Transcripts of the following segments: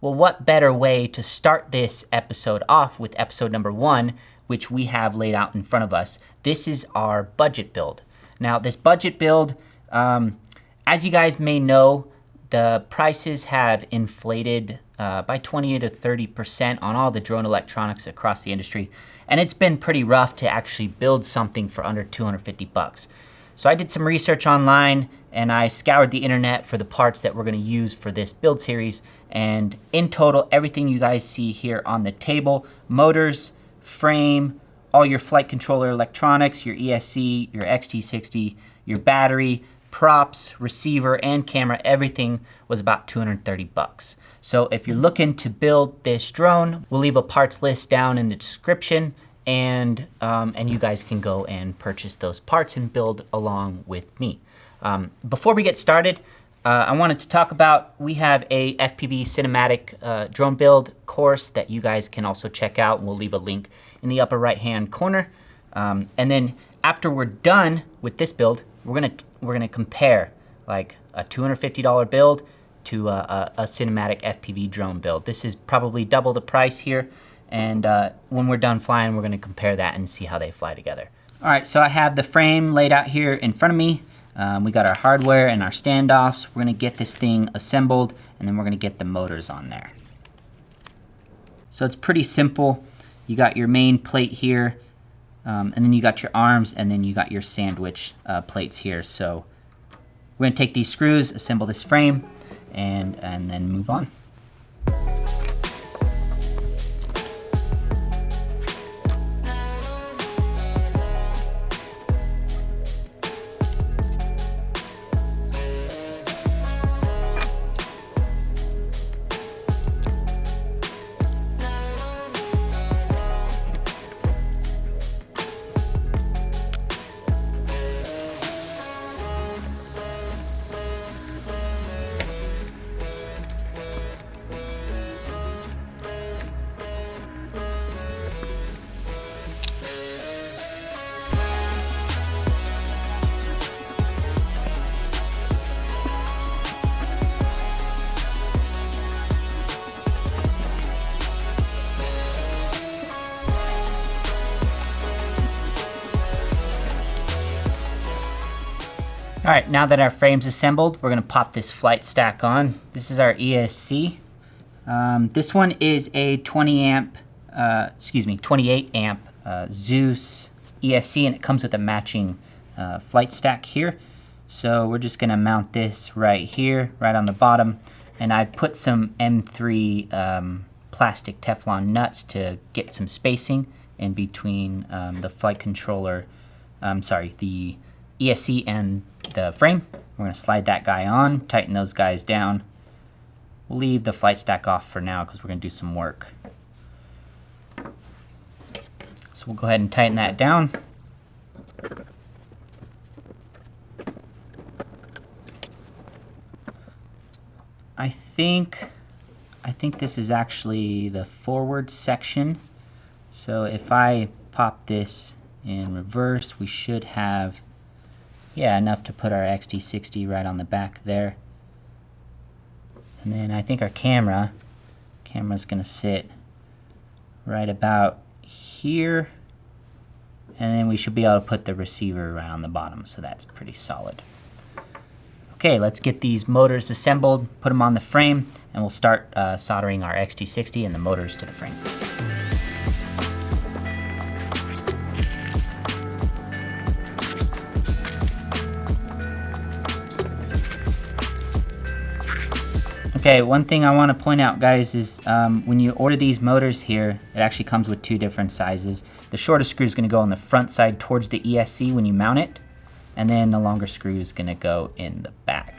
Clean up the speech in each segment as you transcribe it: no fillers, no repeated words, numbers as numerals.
Well, what better way to start this episode off with episode number 1, which we have laid out in front of us. This is our budget build. Now, this budget build, as you guys may know, the prices have inflated by 20 to 30% on all the drone electronics across the industry. And it's been pretty rough to actually build something for under 250 bucks. So I did some research online and I scoured the internet for the parts that we're gonna use for this build series. And in total, everything you guys see here on the table, motors, frame, all your flight controller electronics, your ESC, your XT60, your battery, props, receiver, and camera, everything was about 230 bucks. So if you're looking to build this drone, we'll leave a parts list down in the description, and you guys can go and purchase those parts and build along with me. Before we get started, I wanted to talk about, we have a FPV cinematic drone build course that you guys can also check out. We'll leave a link in the upper right hand corner. And then after we're done with this build, we're gonna compare like a $250 build to a cinematic FPV drone build. This is probably double the price here. And when we're done flying, we're gonna compare that and see how they fly together. All right, so I have the frame laid out here in front of me. We got our hardware and our standoffs. We're gonna get this thing assembled, and then we're gonna get the motors on there. So it's pretty simple. You got your main plate here, and then you got your arms, and then you got your sandwich plates here. So we're gonna take these screws, assemble this frame, and then move on. All right, now that our frame's assembled, we're gonna pop this flight stack on. This is our ESC. This one is a 28 amp Zues ESC, and it comes with a matching flight stack here. So we're just gonna mount this right here, right on the bottom. And I put some M3 plastic Teflon nuts to get some spacing in between the flight controller, the ESC and the frame. We're gonna slide that guy on, tighten those guys down. We'll leave the flight stack off for now because we're gonna do some work. So we'll go ahead and tighten that down. I think this is actually the forward section. So if I pop this in reverse, we should have enough to put our XT60 right on the back there. And then I think our camera's gonna sit right about here. And then we should be able to put the receiver right on the bottom, so that's pretty solid. Okay, let's get these motors assembled, put them on the frame, and we'll start soldering our XT60 and the motors to the frame. Okay, one thing I want to point out, guys, is when you order these motors here, it actually comes with 2 different sizes. The shortest screw is going to go on the front side towards the ESC when you mount it, and then the longer screw is going to go in the back.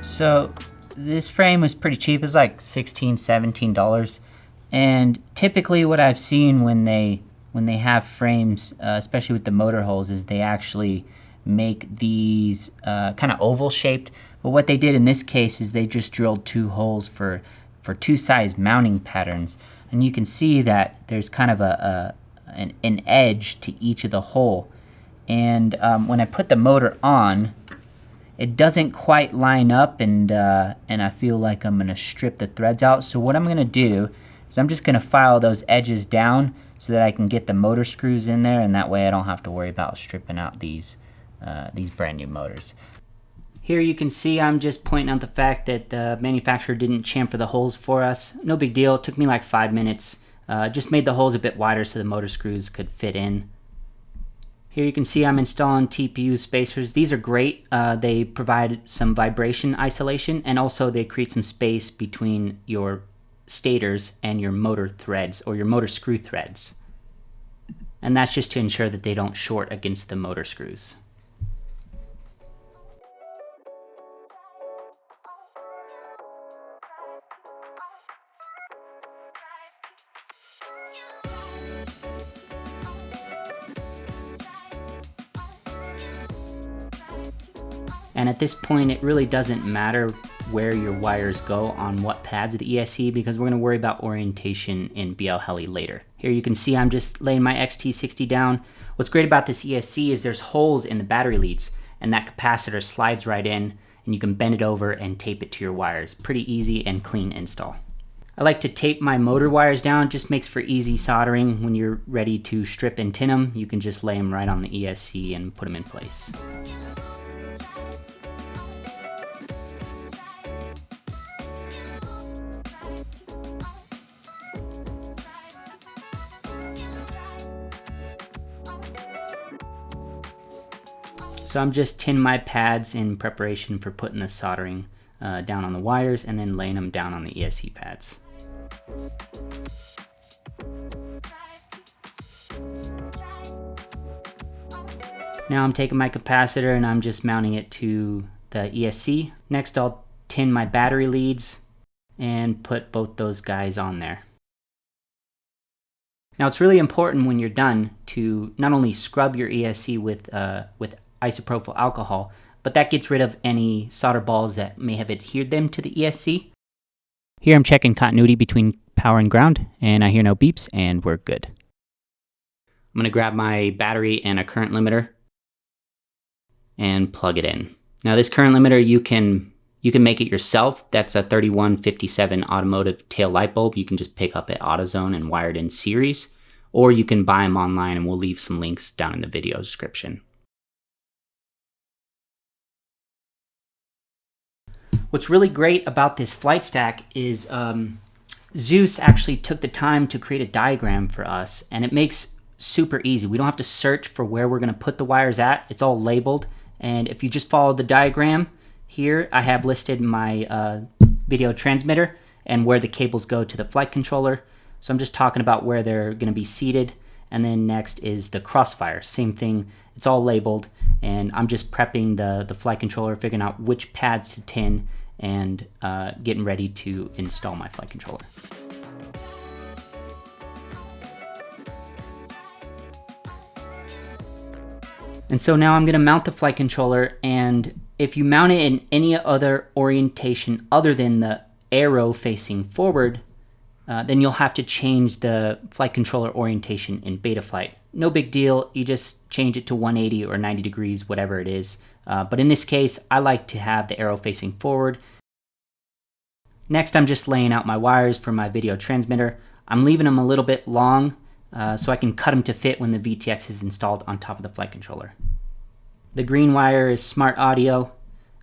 So this frame was pretty cheap. It's like $16, $17. And typically what I've seen when they have frames, especially with the motor holes, is they actually make these kind of oval shaped. But what they did in this case is they just drilled 2 holes for 2 size mounting patterns. And you can see that there's kind of an edge to each of the hole. And when I put the motor on, it doesn't quite line up, and I feel like I'm gonna strip the threads out. So what I'm gonna do is I'm just gonna file those edges down so that I can get the motor screws in there, and that way I don't have to worry about stripping out these brand new motors. Here you can see I'm just pointing out the fact that the manufacturer didn't chamfer the holes for us. No big deal, it took me like 5 minutes. Just made the holes a bit wider so the motor screws could fit in. Here you can see I'm installing TPU spacers. These are great. They provide some vibration isolation, and also they create some space between your stators and your motor threads, or your motor screw threads. And that's just to ensure that they don't short against the motor screws. And at this point, it really doesn't matter where your wires go on what pads of the ESC, because we're going to worry about orientation in BL Heli later. Here you can see I'm just laying my XT60 down. What's great about this ESC is there's holes in the battery leads, and that capacitor slides right in, and you can bend it over and tape it to your wires. Pretty easy and clean install. I like to tape my motor wires down, just makes for easy soldering. When you're ready to strip and tin them, you can just lay them right on the ESC and put them in place. So I'm just tinning my pads in preparation for putting the soldering down on the wires and then laying them down on the ESC pads. Now I'm taking my capacitor and I'm just mounting it to the ESC. Next I'll tin my battery leads and put both those guys on there. Now it's really important when you're done to not only scrub your ESC with isopropyl alcohol, but that gets rid of any solder balls that may have adhered them to the ESC. Here I'm checking continuity between power and ground, and I hear no beeps, and we're good. I'm going to grab my battery and a current limiter and plug it in. Now this current limiter, you can make it yourself. That's a 3157 automotive tail light bulb. You can just pick up at AutoZone and wire it in series, or you can buy them online, and we'll leave some links down in the video description. What's really great about this flight stack is Zues actually took the time to create a diagram for us, and it makes super easy. We don't have to search for where we're going to put the wires at. It's all labeled, and if you just follow the diagram here, I have listed my video transmitter and where the cables go to the flight controller. So I'm just talking about where they're going to be seated, and then next is the Crossfire. Same thing, it's all labeled, and I'm just prepping the flight controller, figuring out which pads to tin, and getting ready to install my flight controller. And so now I'm going to mount the flight controller, and if you mount it in any other orientation other than the arrow facing forward, then you'll have to change the flight controller orientation in Betaflight. No big deal, you just change it to 180 or 90 degrees, whatever it is. But in this case, I like to have the arrow facing forward. Next, I'm just laying out my wires for my video transmitter. I'm leaving them a little bit long so I can cut them to fit when the VTX is installed on top of the flight controller. The green wire is smart audio,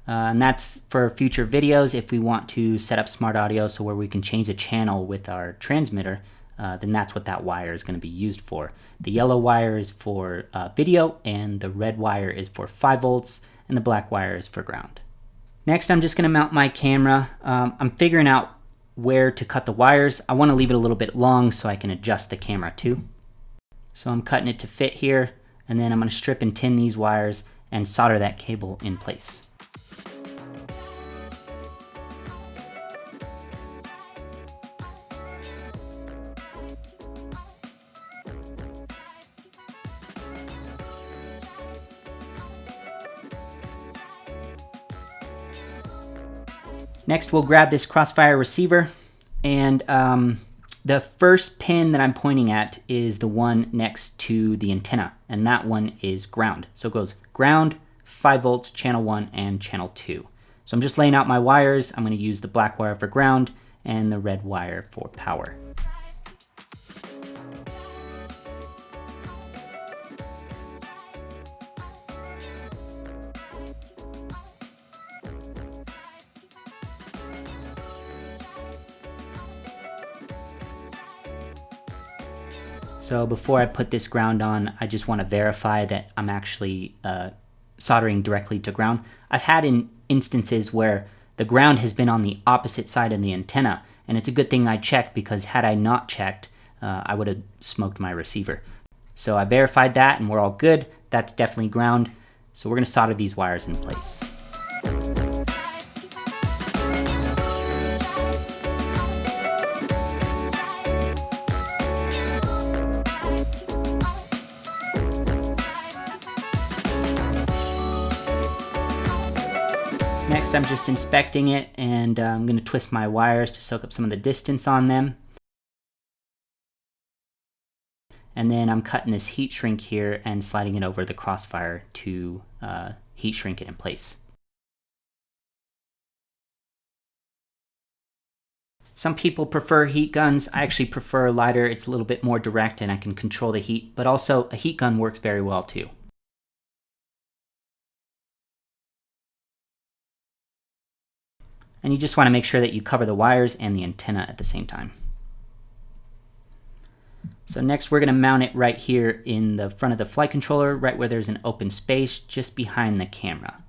and that's for future videos. If we want to set up smart audio so where we can change the channel with our transmitter, then that's what that wire is going to be used for. The yellow wire is for video, and the red wire is for 5 volts, and the black wire is for ground. Next, I'm just going to mount my camera. I'm figuring out where to cut the wires. I want to leave it a little bit long so I can adjust the camera too. So I'm cutting it to fit here, and then I'm going to strip and tin these wires and solder that cable in place. Next, we'll grab this Crossfire receiver, and the first pin that I'm pointing at is the one next to the antenna, and that one is ground. So it goes ground, 5 volts, channel 1, and channel 2. So I'm just laying out my wires. I'm going to use the black wire for ground and the red wire for power. So before I put this ground on, I just want to verify that I'm actually soldering directly to ground. I've had instances where the ground has been on the opposite side of the antenna, and it's a good thing I checked, because had I not checked, I would have smoked my receiver. So I verified that and we're all good. That's definitely ground. So we're going to solder these wires in place. Next, I'm just inspecting it, and I'm going to twist my wires to soak up some of the distance on them. And then I'm cutting this heat shrink here and sliding it over the Crossfire to heat shrink it in place. Some people prefer heat guns. I actually prefer a lighter. It's a little bit more direct and I can control the heat, but also a heat gun works very well too. And you just want to make sure that you cover the wires and the antenna at the same time. So next we're going to mount it right here in the front of the flight controller, right where there's an open space just behind the camera.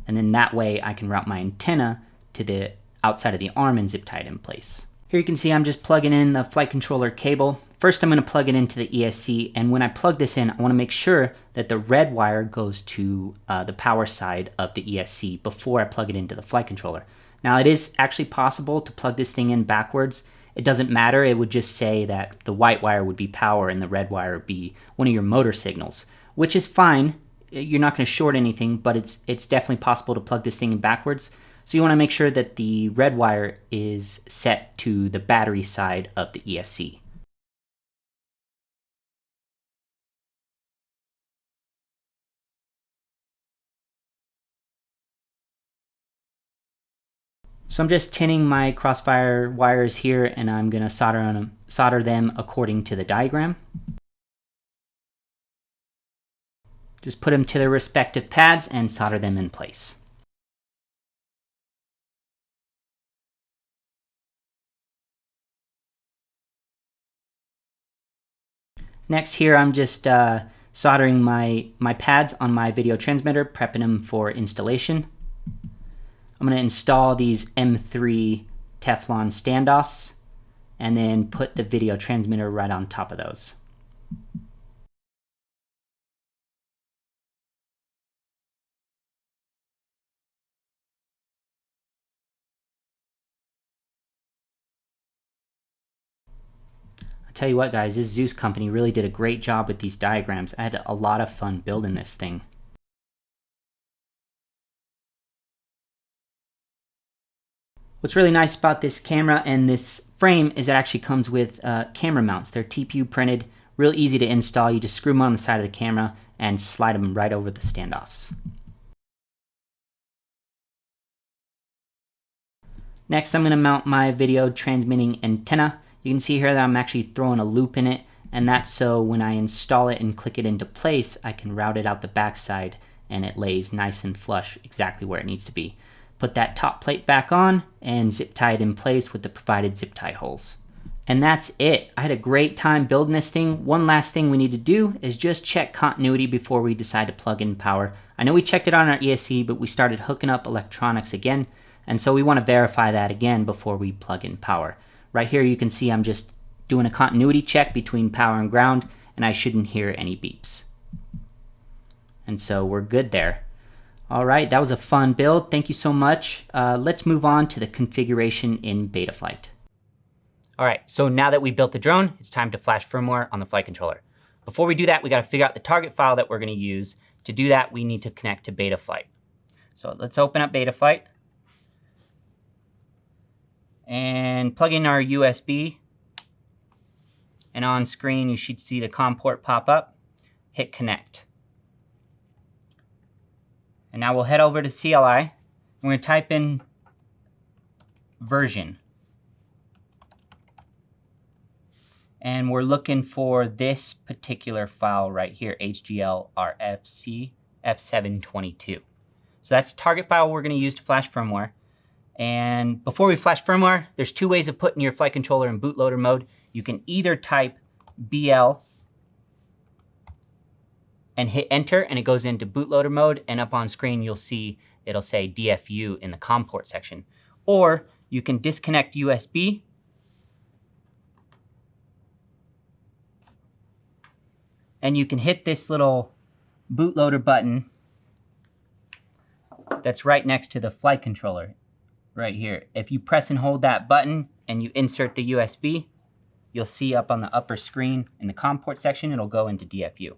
And then that way I can route my antenna to the outside of the arm and zip tie it in place. Here you can see I'm just plugging in the flight controller cable. First I'm going to plug it into the ESC, and when I plug this in, I want to make sure that the red wire goes to the power side of the ESC before I plug it into the flight controller. Now it is actually possible to plug this thing in backwards. It doesn't matter, it would just say that the white wire would be power and the red wire would be one of your motor signals, which is fine. You're not going to short anything, but it's definitely possible to plug this thing in backwards. So you want to make sure that the red wire is set to the battery side of the ESC. So I'm just tinning my Crossfire wires here, and I'm going to solder them according to the diagram. Just put them to their respective pads and solder them in place. Next here I'm just soldering my pads on my video transmitter, prepping them for installation. I'm going to install these M3 Teflon standoffs and then put the video transmitter right on top of those. I'll tell you what guys, this Zues company really did a great job with these diagrams. I had a lot of fun building this thing. What's really nice about this camera and this frame is it actually comes with camera mounts. They're TPU printed, real easy to install. You just screw them on the side of the camera and slide them right over the standoffs. Next, I'm going to mount my video transmitting antenna. You can see here that I'm actually throwing a loop in it, and that's so when I install it and click it into place, I can route it out the backside and it lays nice and flush exactly where it needs to be. Put that top plate back on and zip tie it in place with the provided zip tie holes. And that's it. I had a great time building this thing. One last thing we need to do is just check continuity before we decide to plug in power. I know we checked it on our ESC, but we started hooking up electronics again, and so we want to verify that again before we plug in power. Right here you can see I'm just doing a continuity check between power and ground, and I shouldn't hear any beeps. And so we're good there. All right, that was a fun build. Thank you so much. Let's move on to the configuration in Betaflight. All right, so now that we built the drone, it's time to flash firmware on the flight controller. Before we do that, we got to figure out the target file that we're going to use. To do that, we need to connect to Betaflight. So let's open up Betaflight. and plug in our USB. And on screen, you should see the COM port pop up. Hit connect. And now we'll head over to CLI. We're going to type in version. And we're looking for this particular file right here, HGLRC F722. So that's the target file we're going to use to flash firmware. And before we flash firmware, there's two ways of putting your flight controller in bootloader mode. You can either type BL and hit enter, and it goes into bootloader mode, and up on screen you'll see it'll say DFU in the COM port section. Or you can disconnect USB and you can hit this little bootloader button that's right next to the flight controller right here. If you press and hold that button and you insert the USB, you'll see up on the upper screen in the COM port section, it'll go into DFU.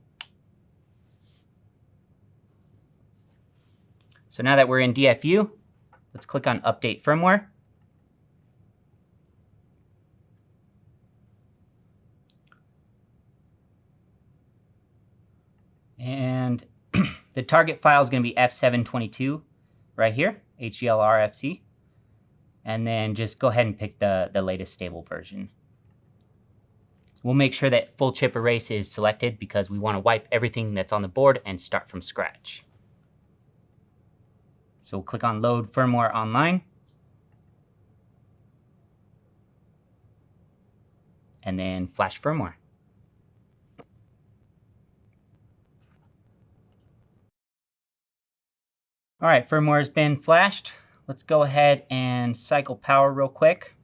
So now that we're in DFU, let's click on Update Firmware. And the target file is going to be F722 right here, HGLRC. And then just go ahead and pick the latest stable version. We'll make sure that full chip erase is selected because we want to wipe everything that's on the board and start from scratch. So we'll click on Load Firmware Online. And then flash firmware. All right, firmware has been flashed. Let's go ahead and cycle power real quick.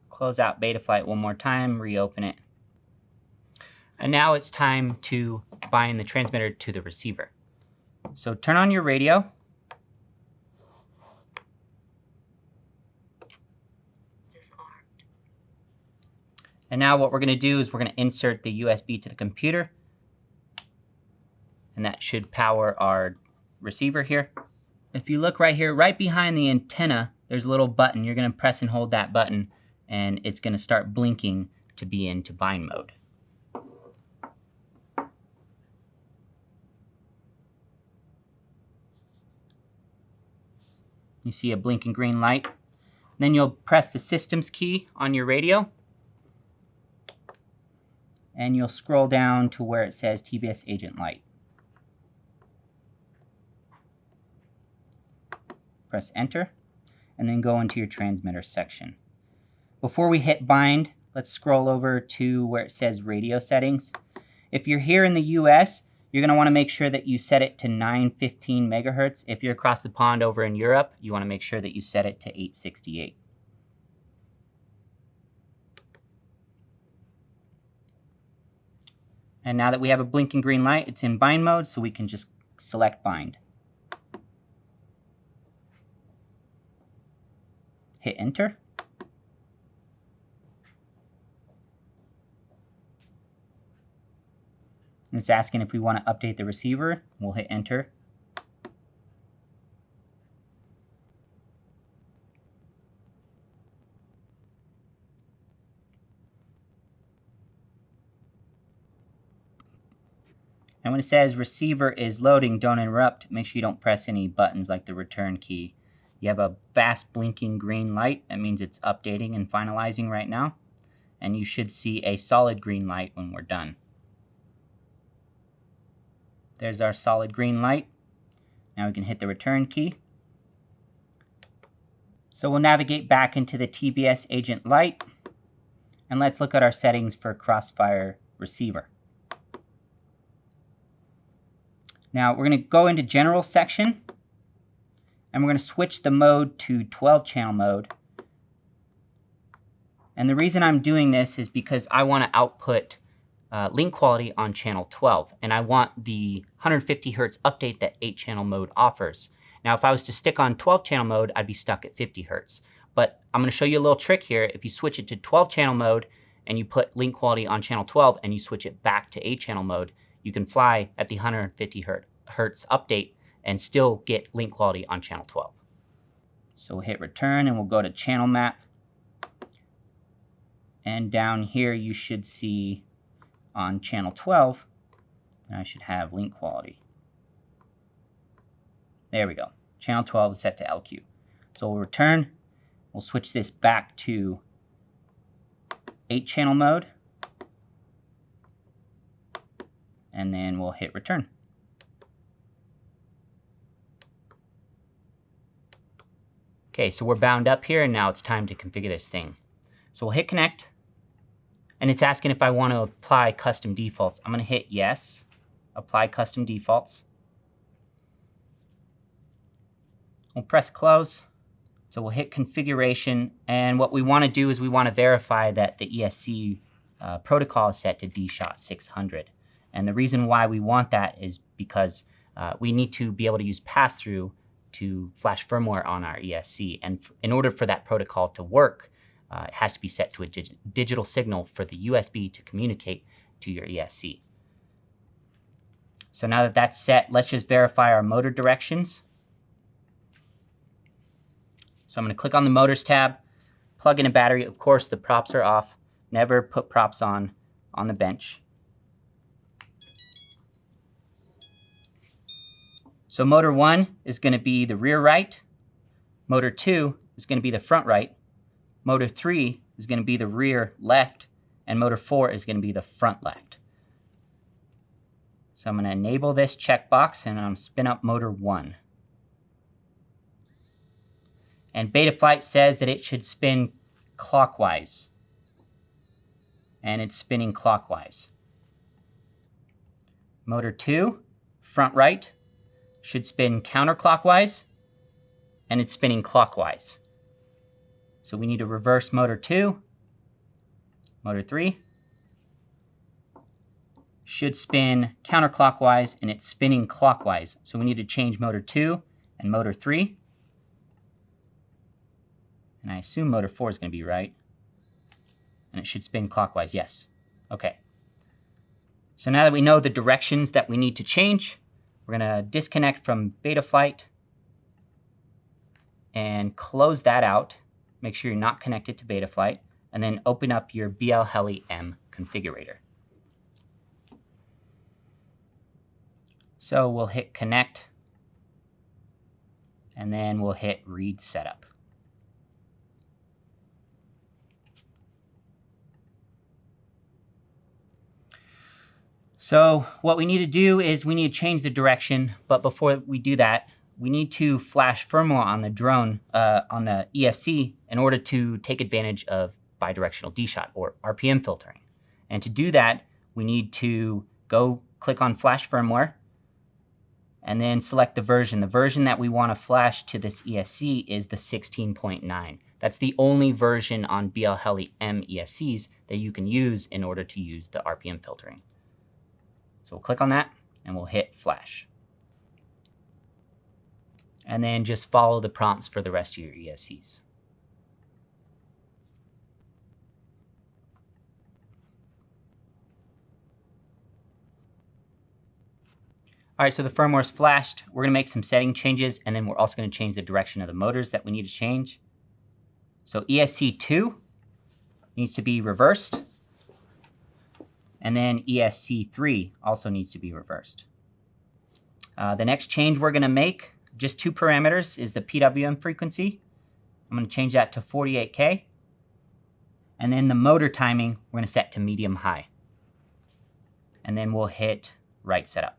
Close out Betaflight one more time, reopen it. And now it's time to bind the transmitter to the receiver. So turn on your radio. And now what we're going to do is we're going to insert the USB to the computer. And that should power our receiver here. If you look right here, right behind the antenna, there's a little button. You're going to press and hold that button, and it's going to start blinking to be into bind mode. You see a blinking green light. Then you'll press the systems key on your radio, and you'll scroll down to where it says TBS Agent Light. Press enter, and then go into your transmitter section. Before we hit bind, let's scroll over to where it says radio settings. If you're here in the US, you're going to want to make sure that you set it to 915 megahertz. If you're across the pond over in Europe, you want to make sure that you set it to 868. And now that we have a blinking green light, it's in bind mode, so we can just select bind. Hit enter. And it's asking if we want to update the receiver. We'll hit enter. And when it says receiver is loading, don't interrupt. Make sure you don't press any buttons like the return key. You have a fast blinking green light. That means it's updating and finalizing right now. And you should see a solid green light when we're done. There's our solid green light. Now we can hit the return key. So we'll navigate back into the TBS Agent Light. And let's look at our settings for Crossfire receiver. Now we're going to go into General section. And we're going to switch the mode to 12-channel mode. And the reason I'm doing this is because I want to output link quality on channel 12. And I want the 150 hertz update that 8-channel mode offers. Now, if I was to stick on 12-channel mode, I'd be stuck at 50 hertz. But I'm going to show you a little trick here. If you switch it to 12-channel mode and you put link quality on channel 12 and you switch it back to 8-channel mode, you can fly at the 150 hertz update and still get link quality on channel 12. So we'll hit return and we'll go to channel map. And down here you should see on channel 12, I should have link quality. There we go. Channel 12 is set to LQ. So we'll return. We'll switch this back to 8-channel mode. And then we'll hit return. Okay, so we're bound up here, and now it's time to configure this thing. So we'll hit connect, and it's asking if I want to apply custom defaults. I'm going to hit yes, apply custom defaults. We'll press close. So we'll hit configuration, and what we want to do is we want to verify that the ESC protocol is set to DSHA-600. And the reason why we want that is because we need to be able to use pass-through to flash firmware on our ESC. And in order for that protocol to work, it has to be set to a digital signal for the USB to communicate to your ESC. So now that that's set, let's just verify our motor directions. So I'm going to click on the Motors tab, plug in a battery. Of course, the props are off. Never put props on the bench. So motor 1 is going to be the rear right. Motor 2 is going to be the front right. Motor 3 is going to be the rear left. And motor 4 is going to be the front left. So I'm going to enable this checkbox, and I'm going to spin up motor 1. And Betaflight says that it should spin clockwise. And it's spinning clockwise. Motor 2, front right, should spin counterclockwise. And it's spinning clockwise. So we need to reverse motor 2. Motor 3 should spin counterclockwise, and it's spinning clockwise. So we need to change motor 2 and motor 3. And I assume motor 4 is going to be right. And it should spin clockwise, yes. Okay. So now that we know the directions that we need to change, we're going to disconnect from Betaflight and close that out. Make sure you're not connected to Betaflight. And then open up your BLHeli-M configurator. So we'll hit connect. And then we'll hit read setup. So what we need to do is we need to change the direction, but before we do that, we need to flash firmware on the drone, on the ESC, in order to take advantage of bidirectional D-shot or RPM filtering. And to do that, we need to go click on flash firmware, and then select the version. The version that we want to flash to this ESC is the 16.9. That's the only version on BLHeli-M ESCs that you can use in order to use the RPM filtering. So we'll click on that, and we'll hit flash. And then just follow the prompts for the rest of your ESCs. All right, so the firmware is flashed. We're going to make some setting changes, and then we're also going to change the direction of the motors that we need to change. So ESC2 needs to be reversed. And then ESC3 also needs to be reversed. The next change we're going to make, just 2 parameters, is the PWM frequency. I'm going to change that to 48K. And then the motor timing, we're going to set to medium-high. And then we'll hit write setup.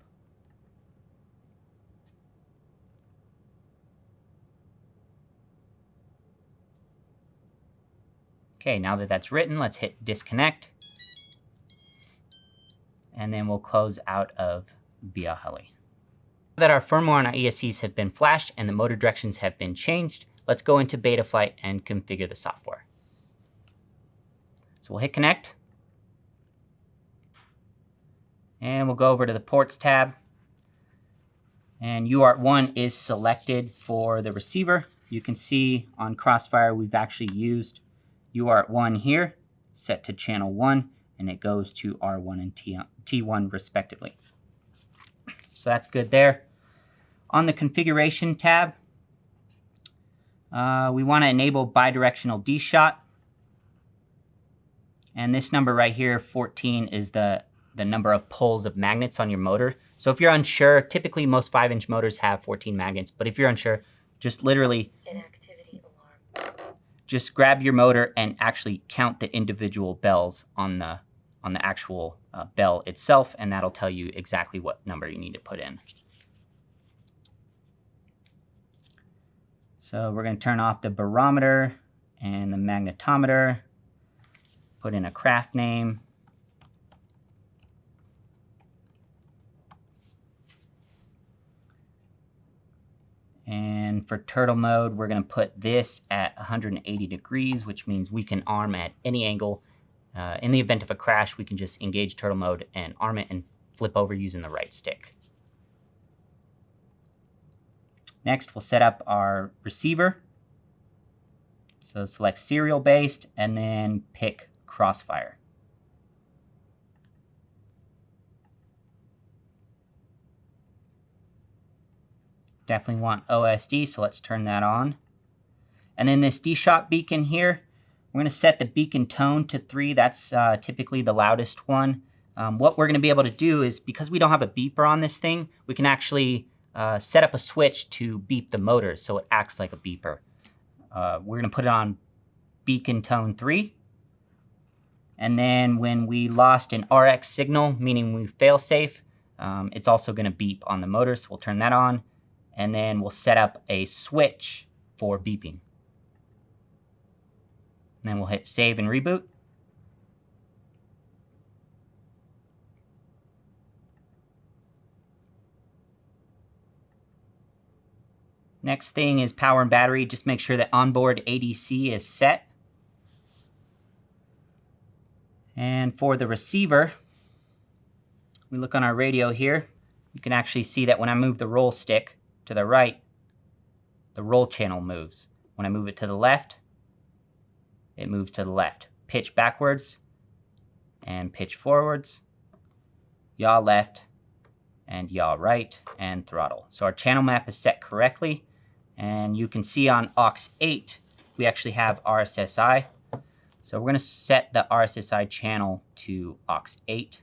Okay, now that that's written, let's hit disconnect. And then we'll close out of BLHeli. Now that our firmware on our ESCs have been flashed and the motor directions have been changed, let's go into Betaflight and configure the software. So we'll hit connect. And we'll go over to the ports tab. And UART1 is selected for the receiver. You can see on Crossfire we've actually used UART1 here, set to channel 1, and it goes to R1 and T1 respectively. So that's good there. On the configuration tab, We want to enable bidirectional D-shot. And this number right here, 14, is the number of poles of magnets on your motor. So if you're unsure, typically most 5-inch motors have 14 magnets, but if you're unsure, just literally just grab your motor and actually count the individual bells on the actual bell itself, and that'll tell you exactly what number you need to put in. So we're going to turn off the barometer and the magnetometer, put in a craft name. And for turtle mode, we're going to put this at 180 degrees, which means we can arm at any angle. In the event of a crash, we can just engage turtle mode and arm it and flip over using the right stick. Next, we'll set up our receiver. So select serial based and then pick Crossfire. Definitely want OSD, so let's turn that on. And then this D-shot beacon here, we're going to set the beacon tone to 3. That's typically the loudest one. What we're going to be able to do is, because we don't have a beeper on this thing, we can actually set up a switch to beep the motor so it acts like a beeper. We're going to put it on beacon tone 3. And then when we lost an RX signal, meaning we fail safe, it's also going to beep on the motor, so we'll turn that on. And then we'll set up a switch for beeping. And then we'll hit save and reboot. Next thing is power and battery. Just make sure that onboard ADC is set. And for the receiver, we look on our radio here. You can actually see that when I move the roll stick to the right, the roll channel moves. When I move it to the left, it moves to the left. Pitch backwards and pitch forwards. Yaw left and yaw right, and throttle. So our channel map is set correctly, and you can see on aux 8 we actually have RSSI. So we're going to set the RSSI channel to aux 8.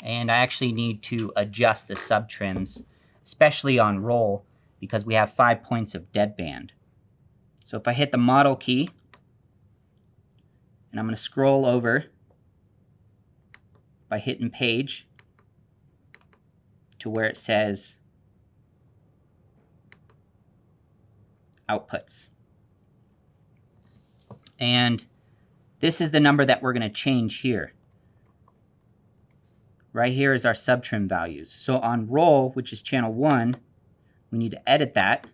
And I actually need to adjust the subtrims, especially on roll, because we have 5 points of deadband. So if I hit the model key, and I'm going to scroll over by hitting page to where it says outputs. And this is the number that we're going to change here. Right here is our subtrim values. So on roll, which is channel 1, we need to edit that,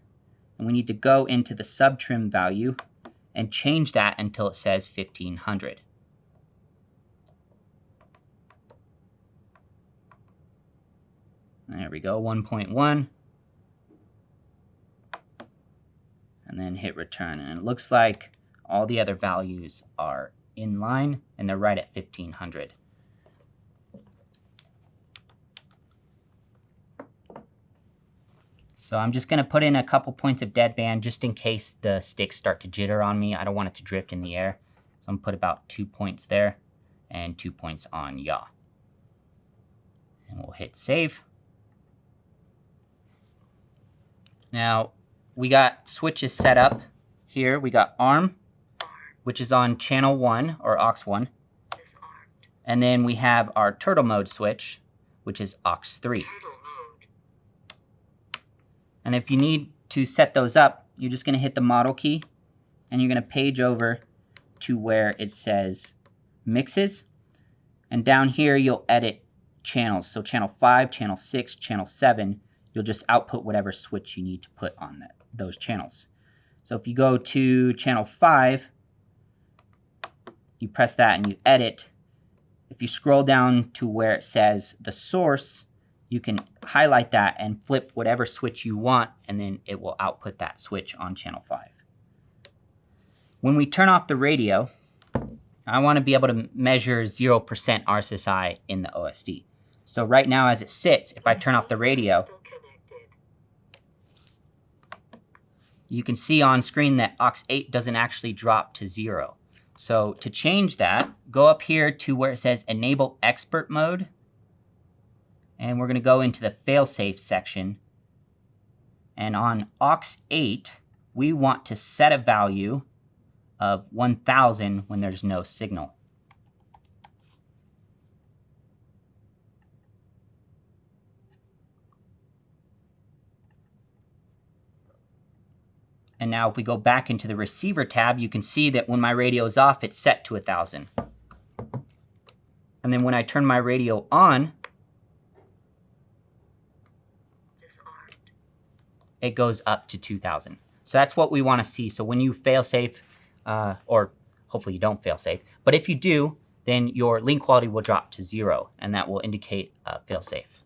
and we need to go into the subtrim value and change that until it says 1500. There we go, 1.1. And then hit return. And it looks like all the other values are in line, and they're right at 1500. So I'm just going to put in a couple points of deadband just in case the sticks start to jitter on me. I don't want it to drift in the air. So I'm going to put about 2 points there and 2 points on yaw. And we'll hit save. Now we got switches set up here. We got ARM, which is on channel 1 or aux 1. And then we have our turtle mode switch, which is aux 3. And if you need to set those up, you're just going to hit the model key, and you're going to page over to where it says mixes. And down here, you'll edit channels. So channel 5, channel 6, channel 7, you'll just output whatever switch you need to put on those channels. So if you go to channel 5, you press that and you edit. If you scroll down to where it says the source, you can highlight that and flip whatever switch you want, and then it will output that switch on channel 5. When we turn off the radio, I want to be able to measure 0% RSSI in the OSD. So right now as it sits, if I turn off the radio, you can see on screen that aux 8 doesn't actually drop to 0. So to change that, go up here to where it says Enable Expert Mode. And we're going to go into the Failsafe section. And on aux 8, we want to set a value of 1000 when there's no signal. And now if we go back into the receiver tab, you can see that when my radio is off, it's set to 1000. And then when I turn my radio on, it goes up to 2000. So that's what we want to see. So when you fail safe, or hopefully you don't fail safe, but if you do, then your link quality will drop to 0, and that will indicate fail safe.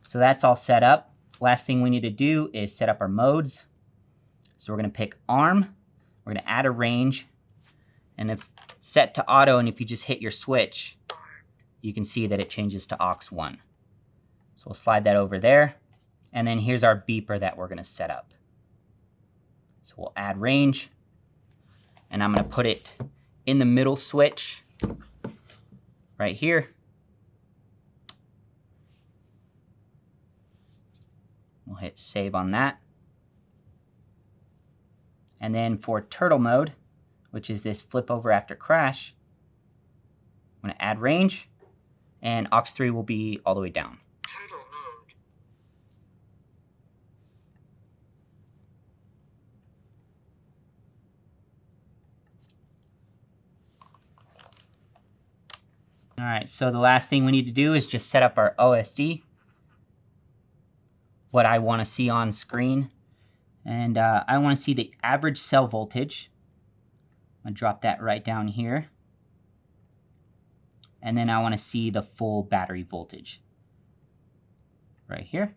So that's all set up. Last thing we need to do is set up our modes. So we're going to pick ARM, we're going to add a range, and if it's set to auto, and if you just hit your switch, you can see that it changes to aux 1. So we'll slide that over there, and then here's our beeper that we're going to set up. So we'll add range, and I'm going to put it in the middle switch right here. We'll hit save on that. And then for turtle mode, which is this flip over after crash, I'm going to add range, and aux 3 will be all the way down. Turtle mode. All right, so the last thing we need to do is just set up our OSD, what I want to see on screen. And I want to see the average cell voltage. I'm going to drop that right down here. And then I want to see the full battery voltage right here.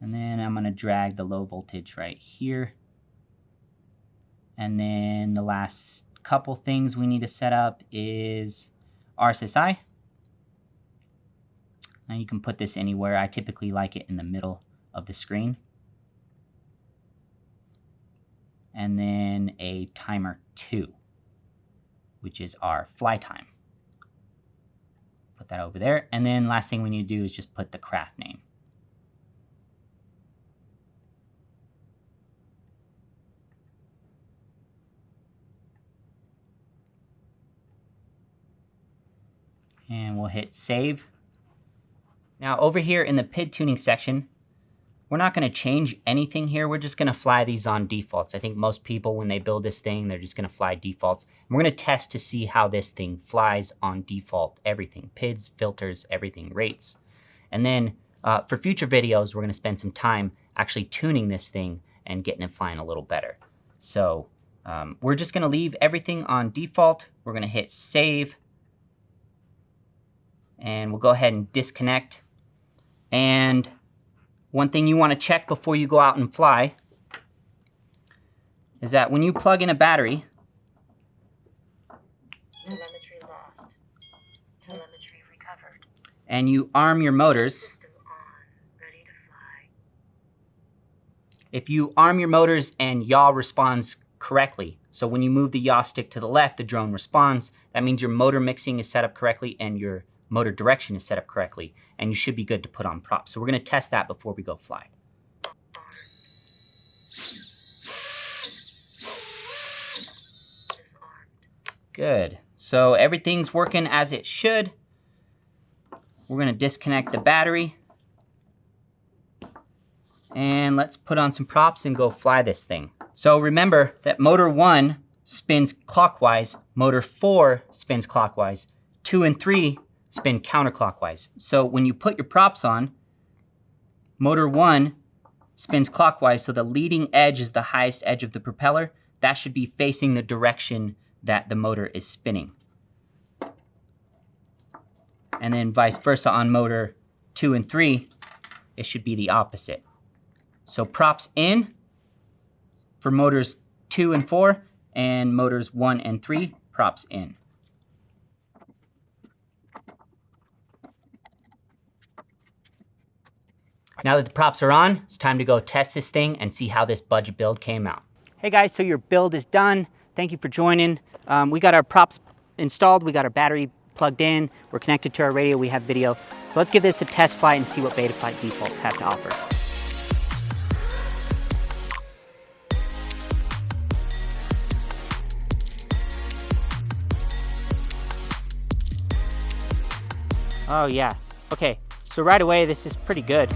And then I'm going to drag the low voltage right here. And then the last couple things we need to set up is RSSI. Now you can put this anywhere. I typically like it in the middle of the screen. And then a timer 2, which is our fly time. Put that over there. And then last thing we need to do is just put the craft name. And we'll hit save. Now over here in the PID tuning section, we're not going to change anything here. We're just going to fly these on defaults. I think most people, when they build this thing, they're just going to fly defaults. And we're going to test to see how this thing flies on default, everything. PIDs, filters, everything, rates. And then for future videos, we're going to spend some time actually tuning this thing and getting it flying a little better. So we're just going to leave everything on default. We're going to hit save. And we'll go ahead and disconnect. And one thing you want to check before you go out and fly is that when you plug in a battery, Telemetry lost. Telemetry recovered. and you arm your motors, System on. Ready to fly. if you arm your motors and yaw responds correctly, so when you move the yaw stick to the left, the drone responds, that means your motor mixing is set up correctly and your motor direction is set up correctly, and you should be good to put on props. So we're going to test that before we go fly. Good. So everything's working as it should. We're going to disconnect the battery. And let's put on some props and go fly this thing. So remember that motor 1 spins clockwise, motor 4 spins clockwise, 2 and 3 spin counterclockwise. So when you put your props on, motor 1 spins clockwise, so the leading edge is the highest edge of the propeller. That should be facing the direction that the motor is spinning. And then vice versa on motor 2 and 3, it should be the opposite. So props in for motors 2 and 4, and motors 1 and 3, props in. Now that the props are on, it's time to go test this thing and see how this budget build came out. Hey guys, so your build is done. Thank you for joining. We got our props installed, we got our battery plugged in, we're connected to our radio, we have video. So let's give this a test flight and see what Betaflight defaults have to offer. Oh yeah, okay, so right away this is pretty good.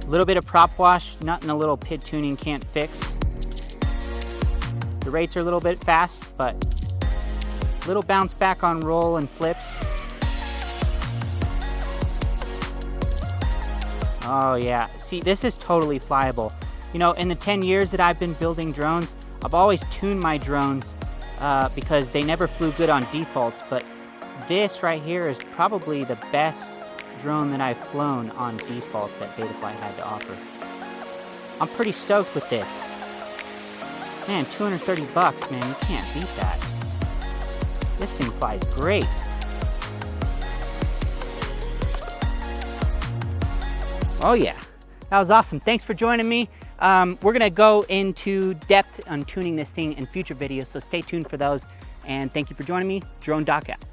A little bit of prop wash, nothing a little PID tuning can't fix. The rates are a little bit fast, but little bounce back on roll and flips. Oh yeah, see, this is totally flyable. You know, in the 10 years that I've been building drones, I've always tuned my drones because they never flew good on defaults, but this right here is probably the best drone that I've flown on defaults that Betaflight had to offer. I'm pretty stoked with this. Man, 230 bucks, man, you can't beat that. This thing flies great. Oh yeah, that was awesome. Thanks for joining me. We're gonna go into depth on tuning this thing in future videos, so stay tuned for those. And thank you for joining me. Drone Doc out.